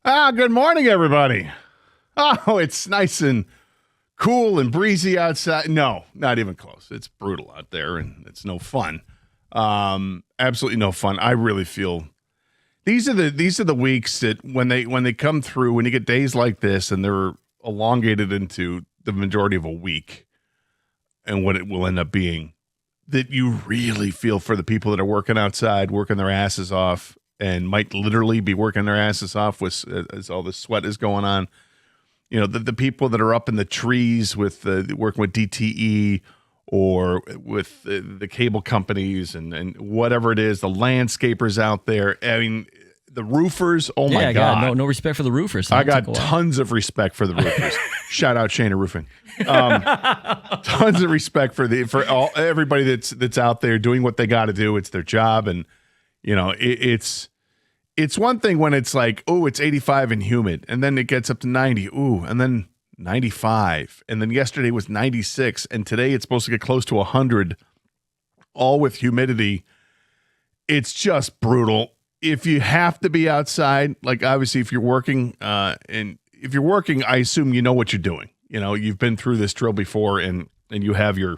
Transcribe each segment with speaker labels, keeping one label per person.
Speaker 1: Good morning, everybody. Oh, it's nice and cool and breezy outside. No, not even close. It's brutal out there, and it's no fun. Absolutely no fun. I really feel these are the weeks that when they come through, when you get days like this, and they're elongated into the majority of a week, and what it will end up being, that you really feel for the people that are working outside, working their asses off, and might literally be working their asses off as all the sweat is going on. You know, the people that are up in the trees with working with DTE or with the cable companies and whatever it is, the landscapers out there. I mean, the roofers. Oh my God!
Speaker 2: No respect for the roofers.
Speaker 1: I got tons of respect for the roofers. Shout out Shana Roofing. Tons of respect for everybody that's out there doing what they got to do. It's their job, and you know it's one thing when it's like, oh, it's 85 and humid, and then it gets up to 90, and then 95, and then yesterday was 96, and today it's supposed to get close to 100, all with humidity. It's just brutal. If you have to be outside, like obviously if you're working, and if you're working, I assume you know what you're doing. You know, you've been through this drill before, and you have your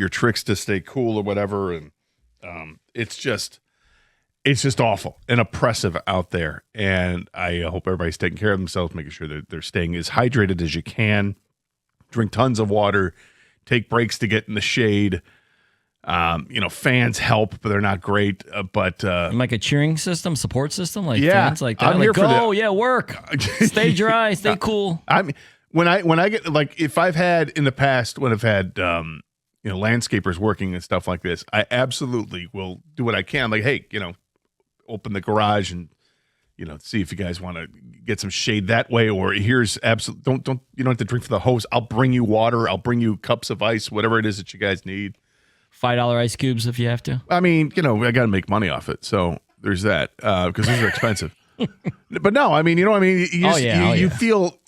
Speaker 1: tricks to stay cool or whatever, and it's just awful and oppressive out there. And I hope everybody's taking care of themselves, making sure that they're staying as hydrated as you can. Drink tons of water. Take breaks to get in the shade. Fans help, but they're not great. But
Speaker 2: like a cheering system, support system, like
Speaker 1: yeah,
Speaker 2: fans like that.
Speaker 1: I'm here for that.
Speaker 2: Work. Stay dry, stay cool.
Speaker 1: I mean, when I get, like, if I've had in the past when I've had landscapers working and stuff like this, I absolutely will do what I can. Like, hey, open the garage and see if you guys want to get some shade that way, or here's don't you don't have to drink from the hose. I'll bring you water. I'll bring you cups of ice, whatever it is that you guys need.
Speaker 2: $5 ice cubes if you have to.
Speaker 1: I mean, I got to make money off it, so there's that because these are expensive. But no, I mean, you know what I mean. You feel.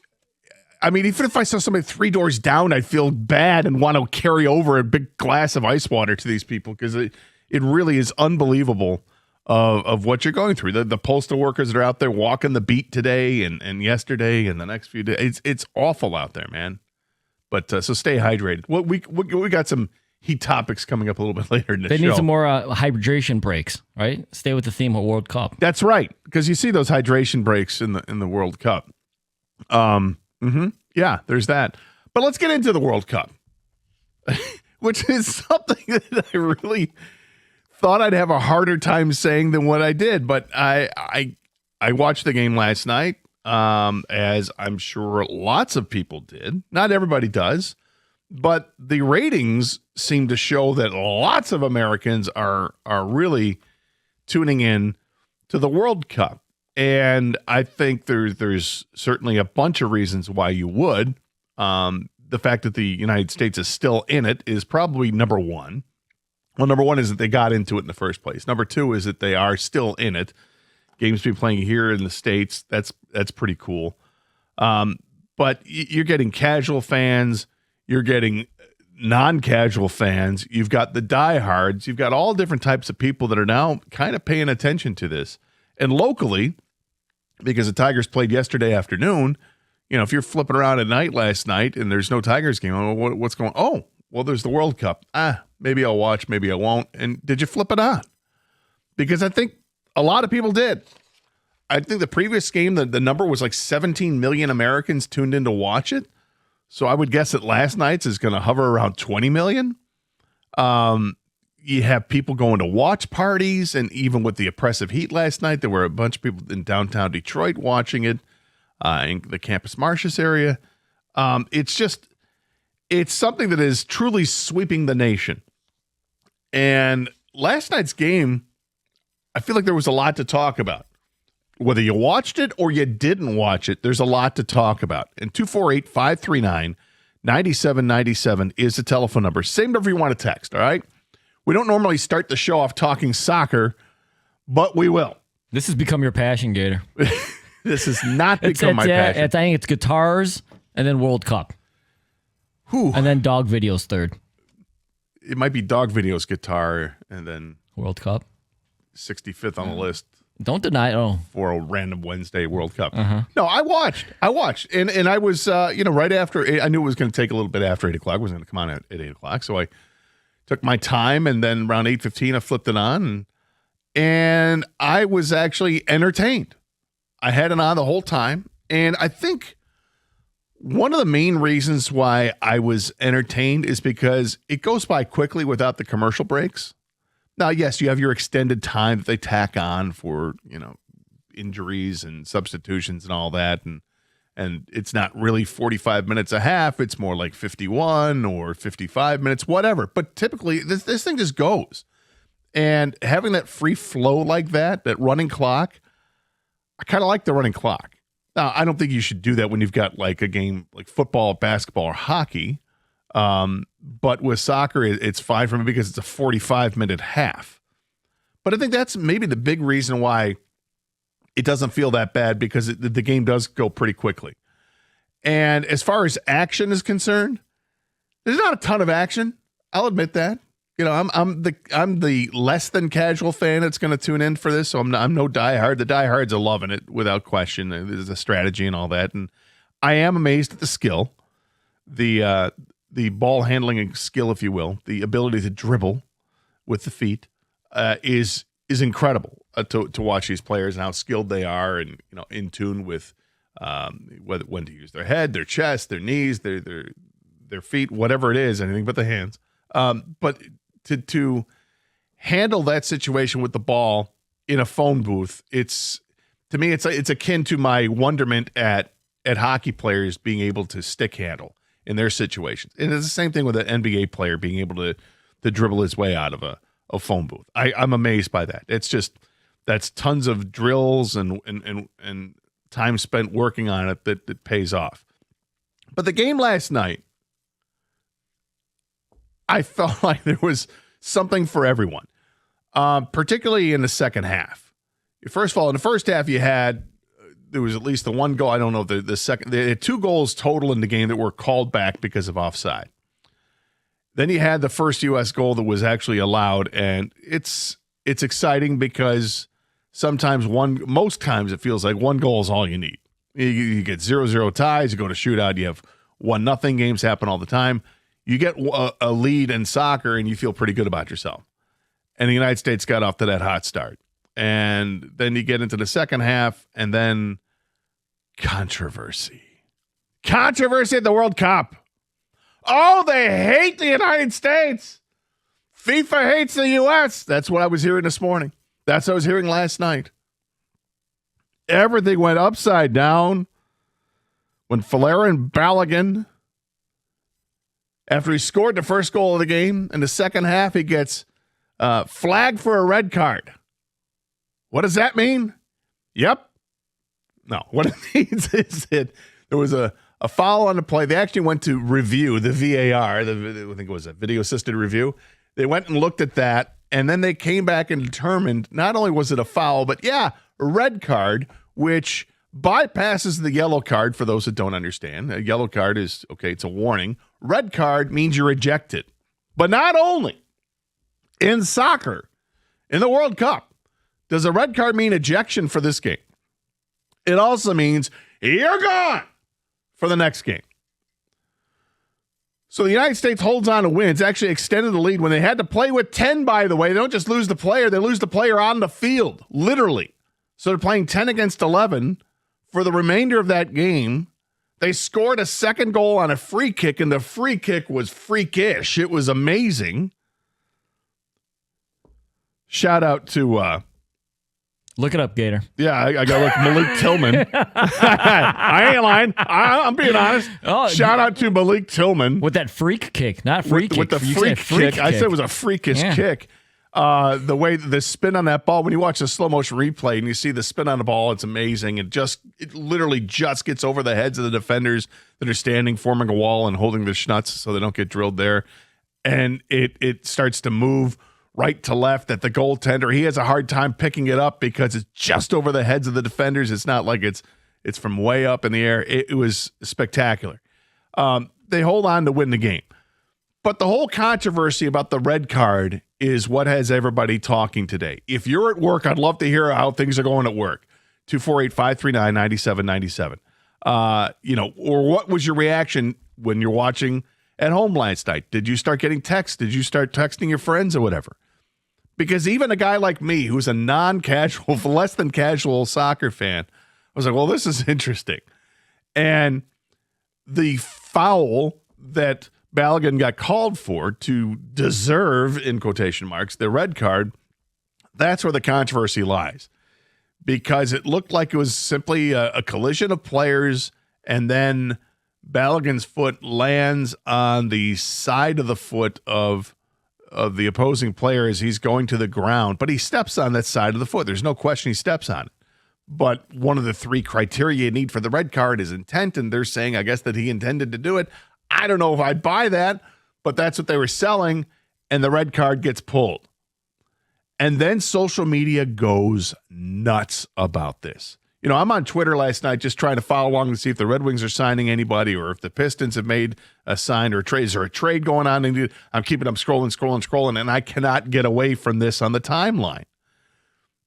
Speaker 1: I mean, even if I saw somebody 3 doors down, I'd feel bad and want to carry over a big glass of ice water to these people because it really is unbelievable. Of what you're going through. The postal workers that are out there walking the beat today and yesterday and the next few days. It's awful out there, man. But so stay hydrated. Well, we got some heat topics coming up a little bit later in the show.
Speaker 2: They need some more hydration breaks, right? Stay with the theme of World Cup.
Speaker 1: That's right, because you see those hydration breaks in the World Cup. Yeah, there's that. But let's get into the World Cup, which is something that I really thought I'd have a harder time saying than what I did, but I watched the game last night, as I'm sure lots of people did. Not everybody does, but the ratings seem to show that lots of Americans are really tuning in to the World Cup, and I think there's certainly a bunch of reasons why you would. The fact that the United States is still in it is probably number one. Well, number one is that they got into it in the first place. Number two is that they are still in it. Games be playing here in the States. That's pretty cool. But you're getting casual fans. You're getting non-casual fans. You've got the diehards. You've got all different types of people that are now kind of paying attention to this. And locally, because the Tigers played yesterday afternoon, if you're flipping around at night last night and there's no Tigers game, what's going on? Oh, well, there's the World Cup. Maybe I'll watch, maybe I won't. And did you flip it on? Because I think a lot of people did. I think the previous game, the number was like 17 million Americans tuned in to watch it. So I would guess that last night's is going to hover around 20 million. You have people going to watch parties, and even with the oppressive heat last night, there were a bunch of people in downtown Detroit watching it, in the Campus Martius area. It's something that is truly sweeping the nation. And last night's game, I feel like there was a lot to talk about. Whether you watched it or you didn't watch it, there's a lot to talk about. And 248-539-9797 is the telephone number. Same number you want to text, all right? We don't normally start the show off talking soccer, but we will.
Speaker 2: This has become your passion, Gator.
Speaker 1: This has not become my passion.
Speaker 2: I think it's guitars and then World Cup. And then dog videos third.
Speaker 1: It might be dog videos, guitar, and then
Speaker 2: World Cup.
Speaker 1: 65th on the list.
Speaker 2: Don't deny. Oh,
Speaker 1: for a random Wednesday World Cup.
Speaker 2: Uh-huh.
Speaker 1: No, I watched, and I was, right after. I knew it was going to take a little bit after 8 o'clock. It wasn't going to come on at 8 o'clock, so I took my time, and then around 8:15, I flipped it on, and I was actually entertained. I had it on the whole time, and I think one of the main reasons why I was entertained is because it goes by quickly without the commercial breaks. Now, yes, you have your extended time that they tack on for, injuries and substitutions and all that. And it's not really 45 minutes a half. It's more like 51 or 55 minutes, whatever. But typically, this thing just goes. And having that free flow like that running clock, I kind of like the running clock. Now, I don't think you should do that when you've got like a game like football, basketball, or hockey. But with soccer, it's fine for me because it's a 45-minute half. But I think that's maybe the big reason why it doesn't feel that bad, because the game does go pretty quickly. And as far as action is concerned, there's not a ton of action. I'll admit that. I'm the less than casual fan that's going to tune in for this, so I'm no diehard. The diehards are loving it without question. There's a strategy and all that, and I am amazed at the skill, the ball handling skill, if you will, the ability to dribble with the feet is incredible to watch these players and how skilled they are, and in tune with when to use their head, their chest, their knees, their feet, whatever it is, anything but the hands. But to handle that situation with the ball in a phone booth, to me it's akin to my wonderment at hockey players being able to stick handle in their situations. And it's the same thing with an NBA player being able to dribble his way out of a phone booth. I'm amazed by that. That's tons of drills and time spent working on it that pays off. But the game last night, I felt like there was something for everyone, particularly in the second half. First of all, in the first half, there was at least the one goal. I don't know the second. They had 2 goals total in the game that were called back because of offside. Then you had the first U.S. goal that was actually allowed, and it's exciting because most times it feels like one goal is all you need. You get 0-0 ties, you go to shootout, you have 1-0 games happen all the time. You get a lead in soccer, and you feel pretty good about yourself. And the United States got off to that hot start. And then you get into the second half, and then controversy at the World Cup. Oh, they hate the United States. FIFA hates the U.S. That's what I was hearing this morning. That's what I was hearing last night. Everything went upside down when Folarin Balogun, after he scored the first goal of the game, in the second half, he gets flagged for a red card. What does that mean? Yep. No, what it means is that there was a foul on the play. They actually went to review the VAR, I think it was a video assisted review. They went and looked at that, and then they came back and determined not only was it a foul, but a red card, which bypasses the yellow card for those that don't understand. A yellow card is, okay, it's a warning. Red card means you're ejected. But not only in soccer, in the World Cup, does a red card mean ejection for this game. It also means you're gone for the next game. So the United States holds on to win. It's actually extended the lead when they had to play with 10, by the way. They don't just lose the player, they lose the player on the field, literally. So they're playing 10 against 11 for the remainder of that game. They scored a second goal on a free kick, and the free kick was freakish. It was amazing. Shout out to...
Speaker 2: Look it up, Gator.
Speaker 1: Yeah, I got to look Malik Tillman. I ain't lying. I'm being honest. Oh, shout out to Malik Tillman.
Speaker 2: With that freak kick, not free kick.
Speaker 1: With the freak kick. I said it was a freakish kick. The way the spin on that ball, when you watch the slow motion replay and you see the spin on the ball, it's amazing. It literally just gets over the heads of the defenders that are standing, forming a wall and holding their schnutz so they don't get drilled there. And it starts to move right to left at the goaltender. He has a hard time picking it up because it's just over the heads of the defenders. It's not like it's from way up in the air. It was spectacular. They hold on to win the game. But the whole controversy about the red card is what has everybody talking today. If you're at work, I'd love to hear how things are going at work. 248-539-9797. Or what was your reaction when you're watching at home last night? Did you start getting texts? Did you start texting your friends or whatever? Because even a guy like me, who's a non-casual, less than casual soccer fan, I was like, well, this is interesting. And the foul that Balogun got called for to deserve, in quotation marks, the red card, that's where the controversy lies. Because it looked like it was simply a collision of players, and then Balogun's foot lands on the side of the foot of the opposing player as he's going to the ground. But he steps on that side of the foot. There's no question he steps on it. But one of the three criteria you need for the red card is intent, and they're saying, I guess, that he intended to do it. I don't know if I'd buy that, but that's what they were selling, and the red card gets pulled. And then social media goes nuts about this. I'm on Twitter last night just trying to follow along to see if the Red Wings are signing anybody or if the Pistons have made a sign or a trade. Is there a trade going on? And I'm scrolling, and I cannot get away from this on the timeline.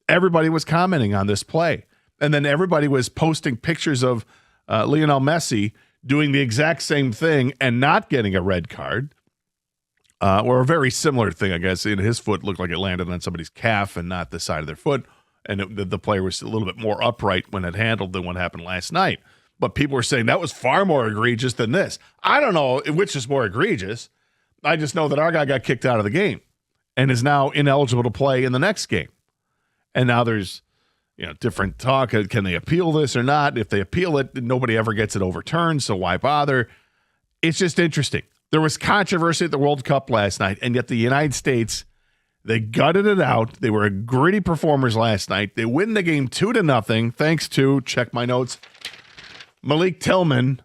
Speaker 1: Everybody was commenting on this play. And then everybody was posting pictures of Lionel Messi doing the exact same thing and not getting a red card, or a very similar thing, I guess. His foot looked like it landed on somebody's calf and not the side of their foot, and the player was a little bit more upright when it handled than what happened last night. But people were saying that was far more egregious than this. I don't know which is more egregious. I just know that our guy got kicked out of the game and is now ineligible to play in the next game. And now there's different talk. Can they appeal this or not? If they appeal it, nobody ever gets it overturned, so why bother? It's just interesting. There was controversy at the World Cup last night, and yet the United States, they gutted it out. They were gritty performers last night. They win the game 2-0, thanks to, check my notes, Malik Tillman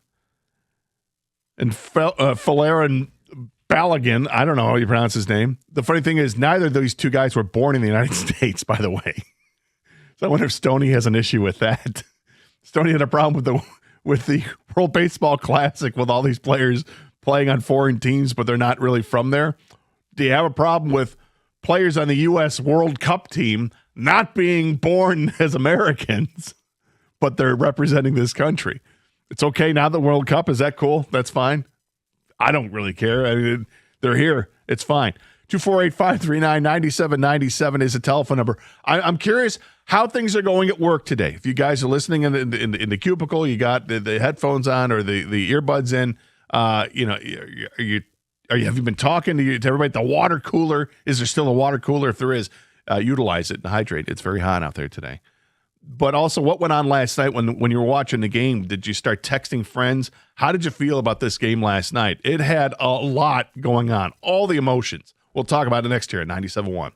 Speaker 1: and Falarin Balogun. I don't know how you pronounce his name. The funny thing is, neither of these two guys were born in the United States, by the way. So I wonder if Stoney has an issue with that. Stoney had a problem with the World Baseball Classic with all these players playing on foreign teams, but they're not really from there. Do you have a problem with players on the U.S. World Cup team not being born as Americans, but they're representing this country? It's okay now, the World Cup. Is that cool? That's fine. I don't really care. I mean, they're here. It's fine. 248-539-9797 is a telephone number. I'm curious how things are going at work today. If you guys are listening in the cubicle, you got the headphones on or the earbuds in. Have you been talking to everybody at the water cooler? Is there still a water cooler? If there is, utilize it and hydrate. It's very hot out there today. But also, what went on last night when you were watching the game? Did you start texting friends? How did you feel about this game last night? It had a lot going on, all the emotions. We'll talk about it next year at 97.1.